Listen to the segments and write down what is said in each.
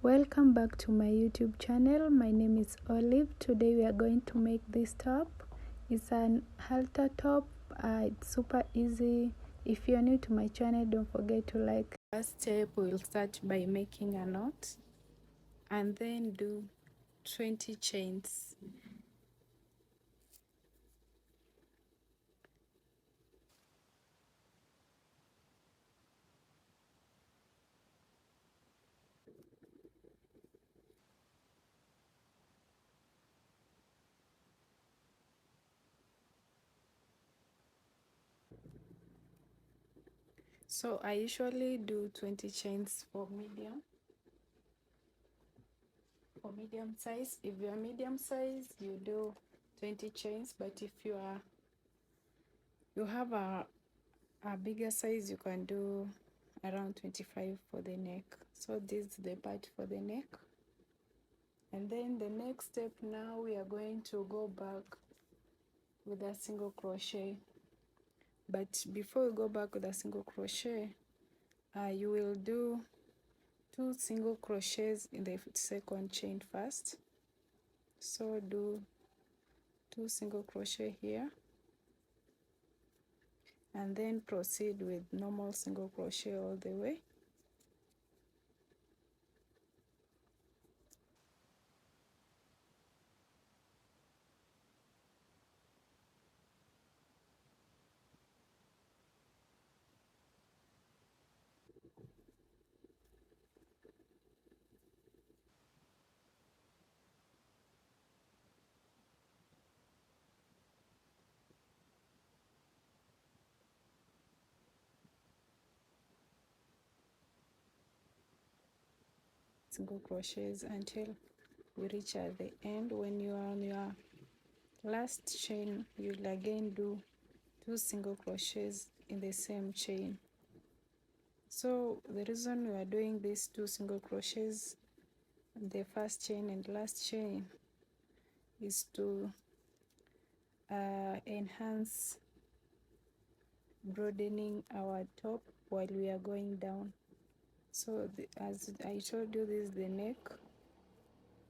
Welcome back to my YouTube channel. My name is Olive. Today we are going to make this top. It's an halter top. It's super easy. If you're new to my channel, don't forget to like. First step, we'll start by making a knot and then do 20 chains. So I usually do 20 chains for medium size. If you're medium size, you do 20 chains, but if you have a bigger size, you can do around 25 for the neck. So this is the part for the neck. And then the next step, now we are going to go back with a single crochet. But before we go back with a single crochet, you will do 2 single crochets in the second chain first. So do 2 single crochet here and then proceed with normal single crochet all the way. Single crochets until we reach at the end. When you are on your last chain, you'll again do 2 single crochets in the same chain. So the reason we are doing these 2 single crochets in the first chain and last chain is to enhance broadening our top while we are going down. So as I told you, this is the neck,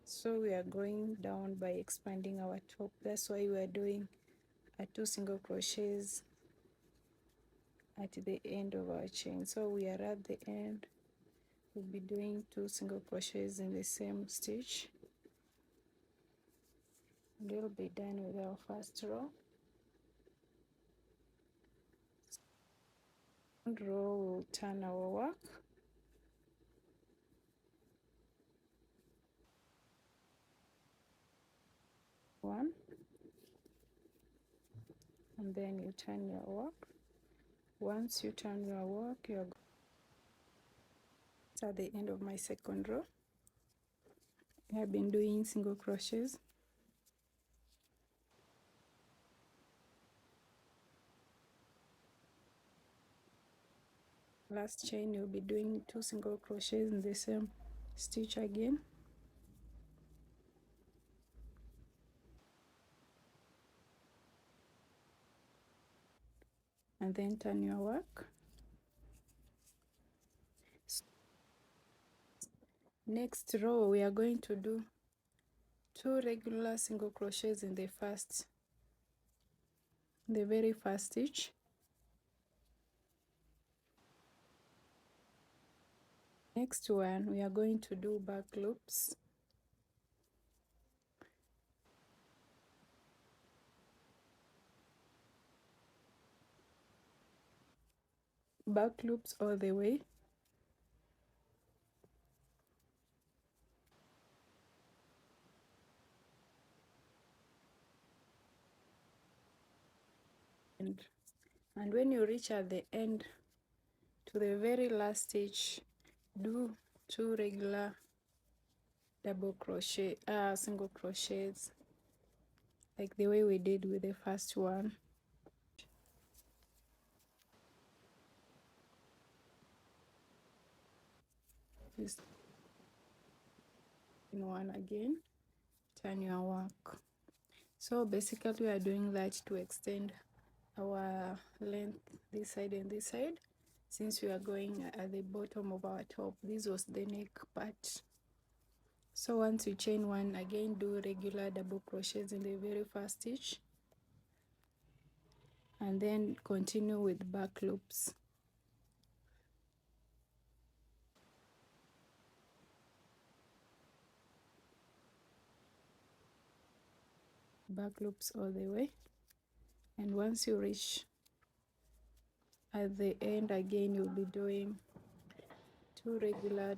so we are going down by expanding our top. That's why we are doing 2 single crochets at the end of our chain. So we are at the end, we'll be doing 2 single crochets in the same stitch. We'll be done with our first row. Second row, we'll turn our work. One, and then you turn your work. Once you turn your work, you're at the end of my second row. I have been doing single crochets. Last chain, you'll be doing 2 single crochets in the same stitch again. And then turn your work. Next row, we are going to do 2 regular single crochets in the very first stitch. Next one, we are going to do back loops. Back loops all the way. And when you reach at the end to the very last stitch, do 2 regular single crochets, like the way we did with the first one. Just in one again, turn your work. So basically we are doing that to extend our length this side and this side, since we are going at the bottom of our top. This was the neck part. So once you chain one, again do regular double crochets in the very first stitch, and then continue with back loops. Back loops all the way, and once you reach at the end, again you'll be doing two regular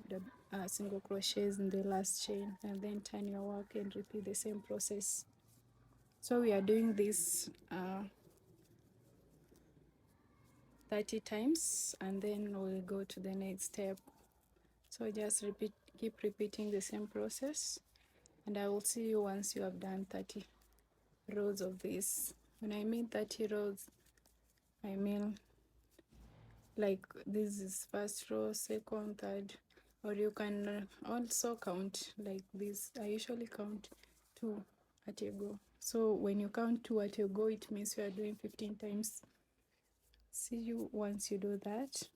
single crochets in the last chain, and then turn your work and repeat the same process. So we are doing this 30 times, and then we'll go to the next step. So just keep repeating the same process, and I will see you once you have done 30 rows of this. When I mean 30 rows, I mean like this is first row, second, third, or you can also count like this. I usually count 2 at a go. So when you count 2 at a go, it means you are doing 15 times. See you once you do that.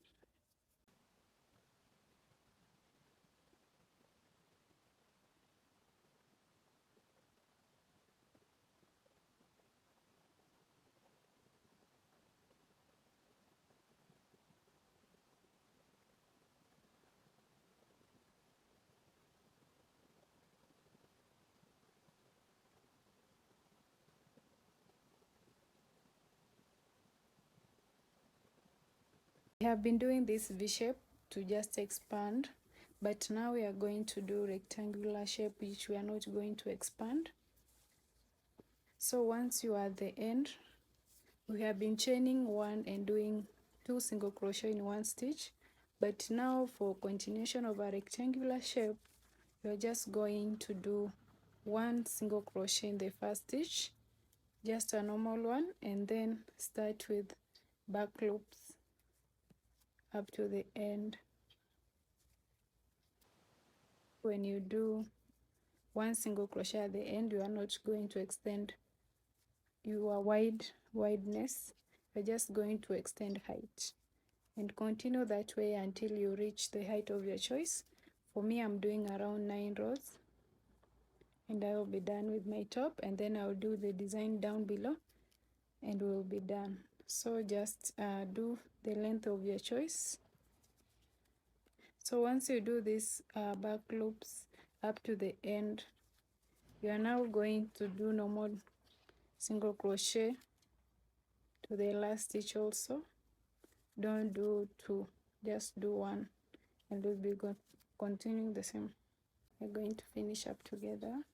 We have been doing this V shape to just expand, but now we are going to do rectangular shape, which we are not going to expand. So once you are at the end, we have been chaining one and doing 2 single crochet in one stitch, but now for continuation of a rectangular shape, you're just going to do 1 single crochet in the first stitch, just a normal one, and then start with back loops up to the end. When you do 1 single crochet at the end, you are not going to extend your wideness, you're just going to extend height, and continue that way until you reach the height of your choice. For me, I'm doing around 9 rows, and I will be done with my top, and then I'll do the design down below and we'll be done. So just do the length of your choice. So once you do this back loops up to the end, you are now going to do normal single crochet to the last stitch. Also don't do 2, just do 1, and we'll be continuing the same. We're going to finish up together.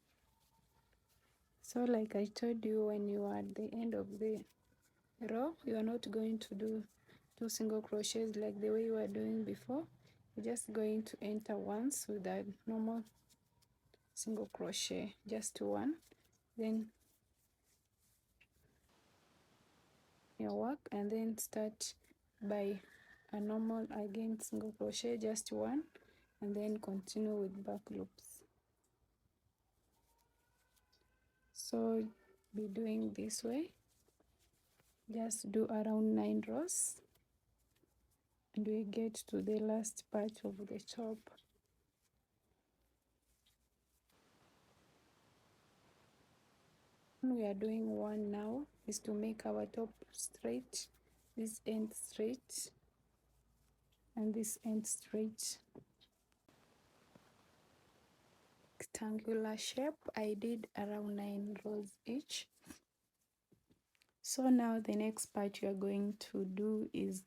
So like I told you, when you are at the end of the row, you are not going to do 2 single crochets like the way you were doing before. You're just going to enter once with a normal single crochet, just 1, then your work, and then start by a normal again single crochet, just 1, and then continue with back loops. So be doing this way, just do around 9 rows, and we get to the last part of the top. We are doing 1 now is to make our top straight, this end straight, and this end straight. Rectangular shape, I did around 9 rows each. So now the next part we are going to do is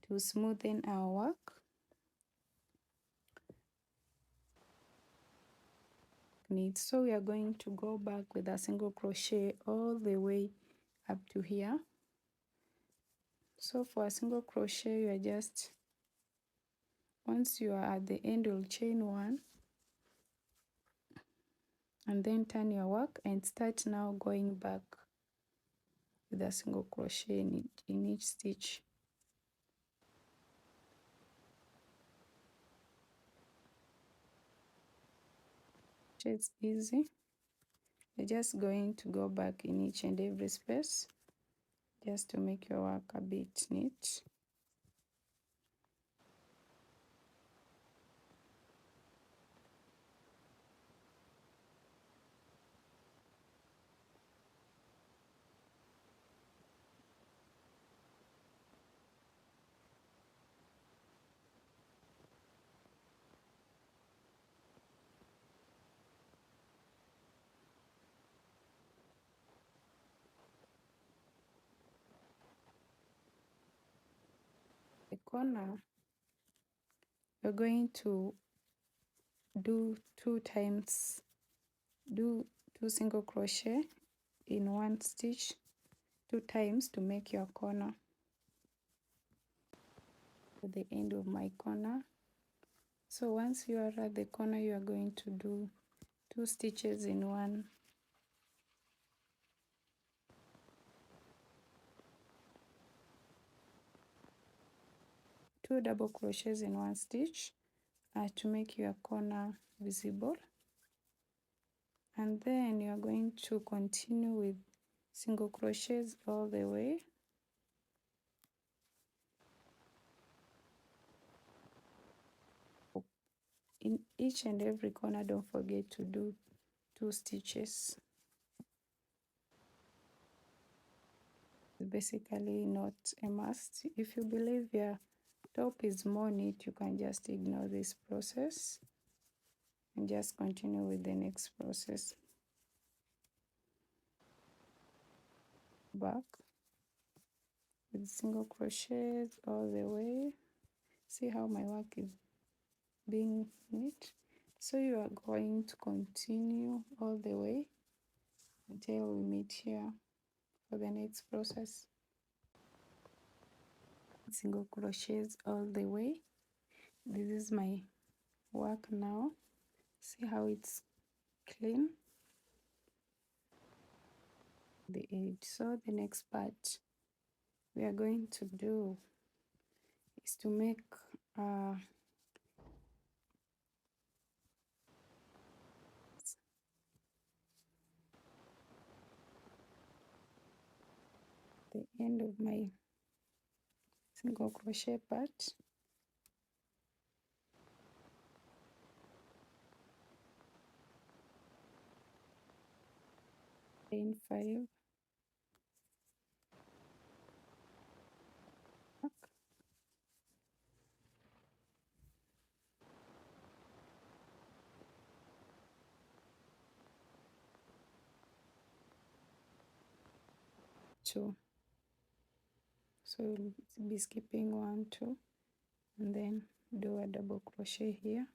to smoothen our work. So we are going to go back with a single crochet all the way up to here. So for a single crochet, you are just, once you are at the end, you'll chain 1, and then turn your work and start now going back with a single crochet in each stitch. It's easy. You're just going to go back in each and every space just to make your work a bit neat. the corner, we're going to do two single crochet in one stitch 2 times to make your corner. At the end of my corner, so once you are at the corner, you are going to do 2 stitches in one, 2 double crochets in one stitch to make your corner visible, and then you are going to continue with single crochets all the way. In each and every corner, don't forget to do 2 stitches. It's basically not a must. If you believe your top is more neat, you can just ignore this process and just continue with the next process. Back with single crochets all the way. See how my work is being neat? So you are going to continue all the way until we meet here for the next process. Single crochets all the way. This is my work now. See how it's clean, the edge. So the next part we are going to do is to make the end of my single crochet part. Chain 5, back, two. So we'll be skipping 1, 2, and then do a double crochet here.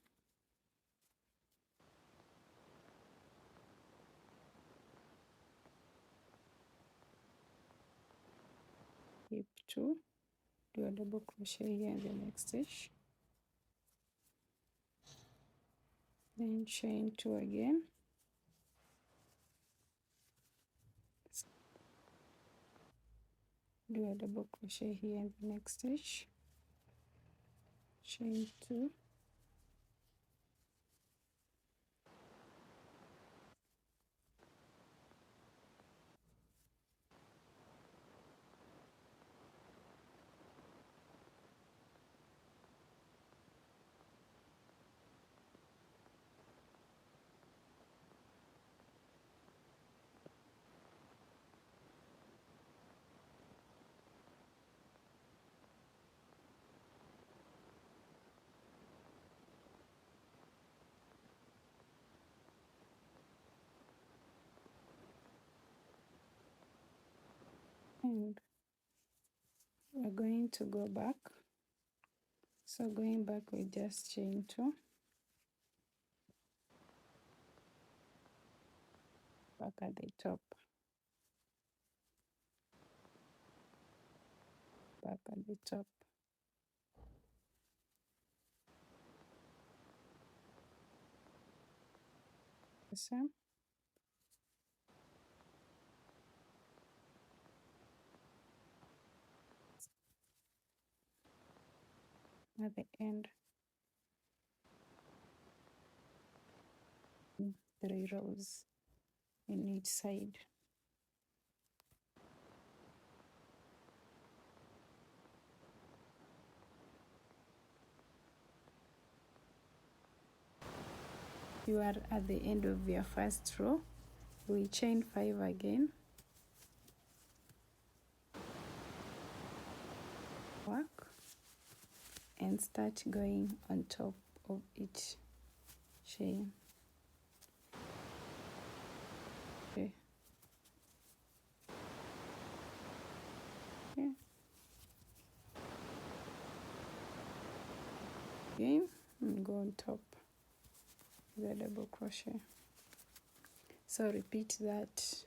Skip 2, do a double crochet here in the next stitch, then chain 2 again, do a double crochet here in the next stitch, chain 2, and we're going to go back. So going back, we just chain 2, back at the top, back at the top, the same, at the end, 3 rows in each side. You are at the end of your first row. We chain 5 again, work, and start going on top of each chain. Okay. Okay. again and go on top with a double crochet. So repeat that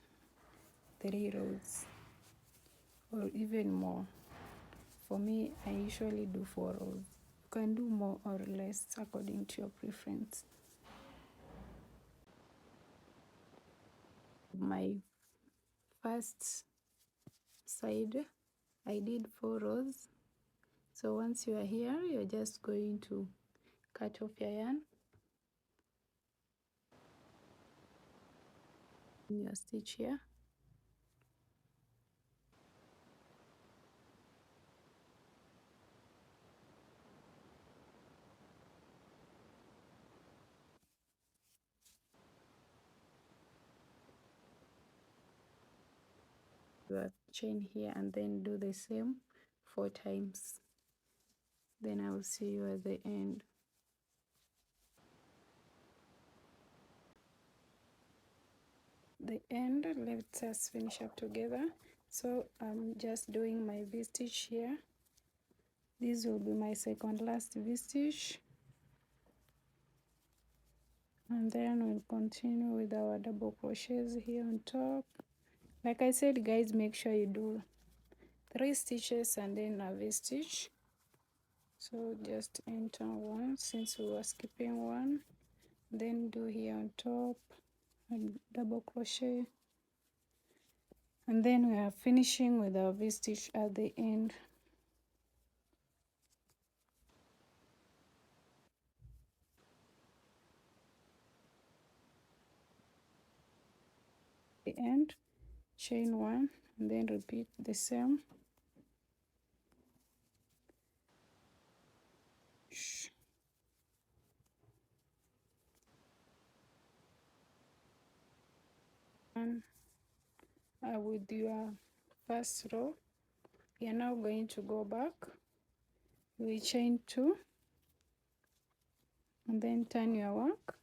3 rows or even more. For me, I usually do 4 rows. You can do more or less according to your preference. My first side, I did 4 rows. So once you are here, you're just going to cut off your yarn in your stitch here. Your chain here and then do the same 4 times. Then I will see you at the end. The end, let us finish up together. So I'm just doing my V-stitch here. This will be my second last V-stitch, and then we'll continue with our double crochets here on top. Like I said, guys, make sure you do 3 stitches and then a V-stitch. So just enter 1 since we were skipping 1, then do here on top and double crochet, and then we are finishing with our V-stitch at the end. The end, chain 1 and then repeat the same. And with your first row, we are now going to go back. We chain 2 and then turn your work.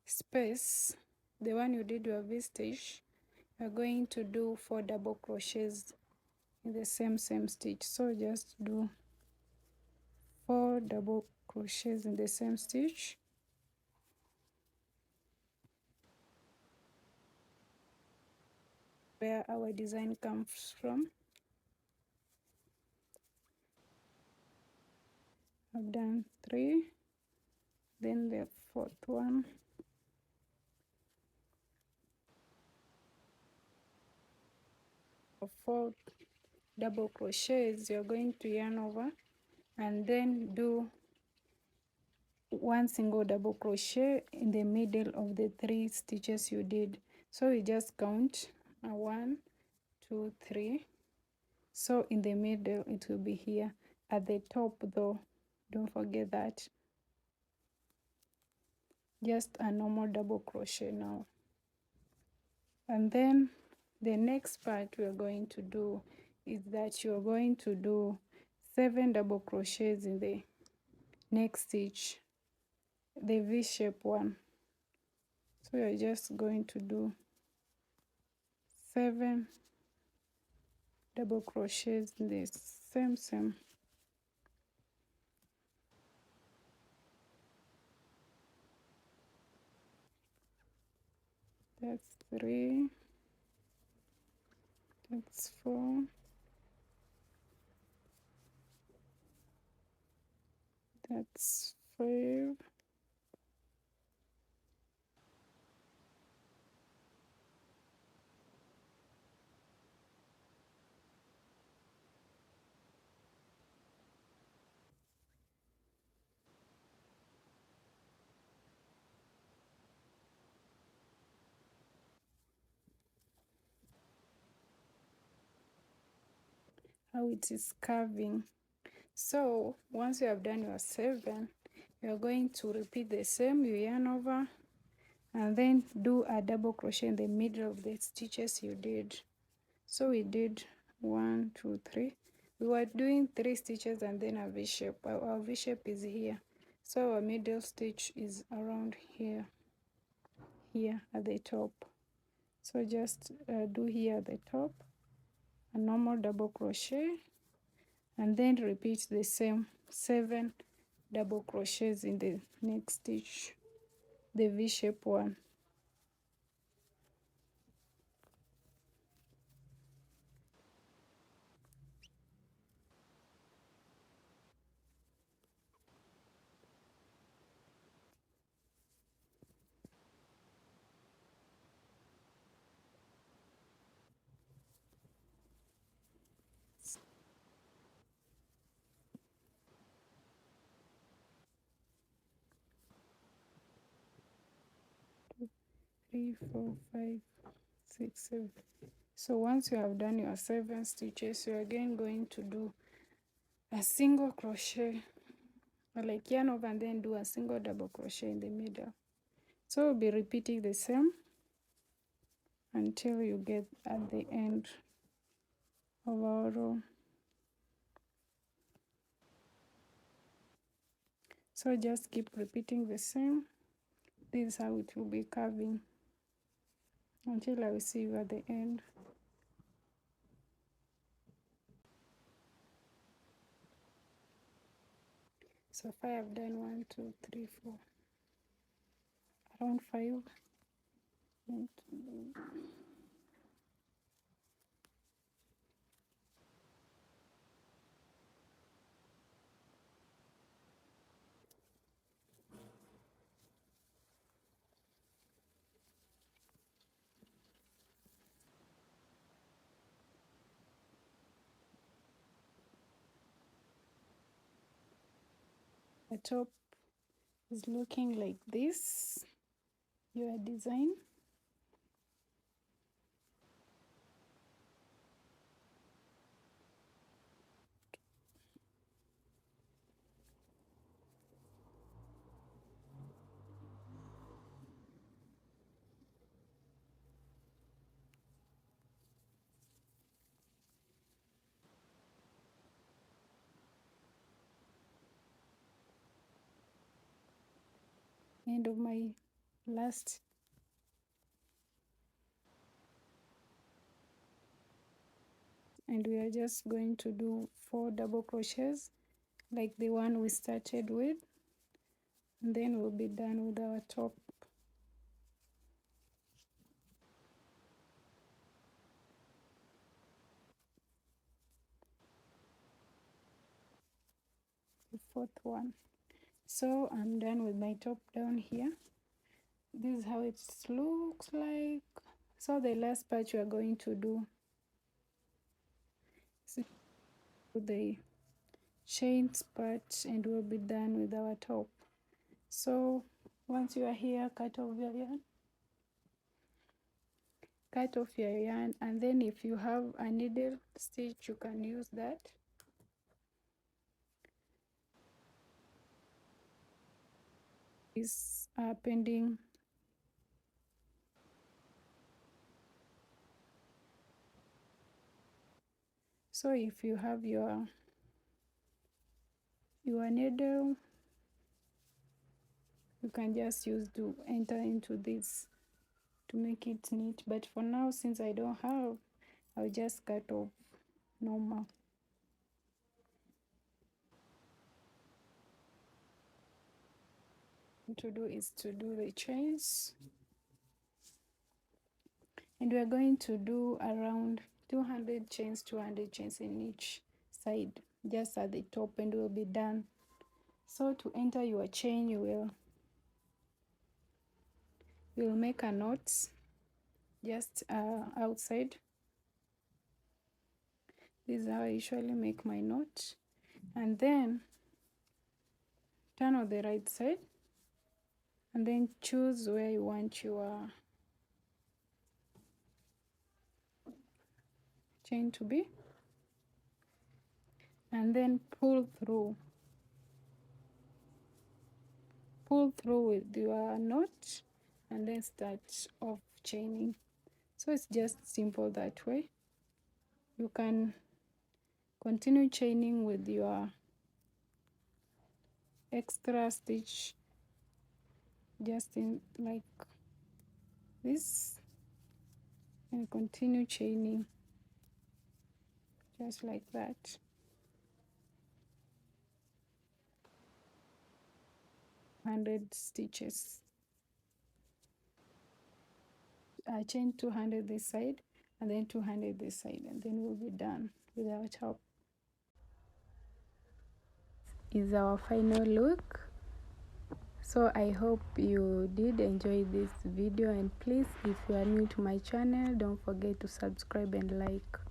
Space, the one you did your V-stitch, you are going to do 4 double crochets in the same stitch. So just do 4 double crochets in the same stitch. Where our design comes from. I've done 3, then the 4th one, four double crochets. You're going to yarn over and then do 1 single double crochet in the middle of the 3 stitches you did. So you just count 1, 2, 3. So in the middle it will be here. At the top though, don't forget that. Just a normal double crochet now. And then the next part we are going to do is that you are going to do 7 double crochets in the next stitch, the V-shape one. So you're just going to do 7 double crochets in the same. That's 3, that's 4, that's 5, how it is curving. So once you have done your 7, you're going to repeat the same. You yarn over and then do a double crochet in the middle of the stitches you did. So we did 1, 2, 3. We were doing 3 stitches and then a V-shape. Our V-shape is here. So our middle stitch is around here at the top. So just do here at the top a normal double crochet, and then repeat the same 7 double crochets in the next stitch, the V-shape one. Three, 4, 5, 6, 7. So once you have done your 7 stitches, you're again going to do a single crochet, or like yarn over and then do a single double crochet in the middle. So we'll be repeating the same until you get at the end of our row. So just keep repeating the same. This is how it will be curving until I will see you at the end. So far I've done 1, 2, 3, 4, around 5. The top is looking like this, your design. End of my last and we are just going to do 4 double crochets like the one we started with, and then we'll be done with our top. The 4th one. So I'm done with my top down here. This is how it looks like. So the last part we are going to do is the chains part and we'll be done with our top. So once you are here, cut off your yarn, and then if you have a needle stitch you can use that. Is pending. So if you have your needle, you can just use to enter into this to make it neat, but for now since I don't have, I'll just cut off normal. To do is to do the chains, and we are going to do around 200 chains in each side, just at the top, and we'll be done. So to enter your chain, you will make a knot just outside. This is how I usually make my knot, and then turn on the right side and then choose where you want your chain to be, and then pull through with your knot, and then start off chaining. So it's just simple that way. You can continue chaining with your extra stitch just in like this, and continue chaining just like that. $100 stitches. I chain 200 this side and then 200 this side, and then we'll be done with our top. Is our final look. So I hope you did enjoy this video, and please, if you are new to my channel, don't forget to subscribe and like.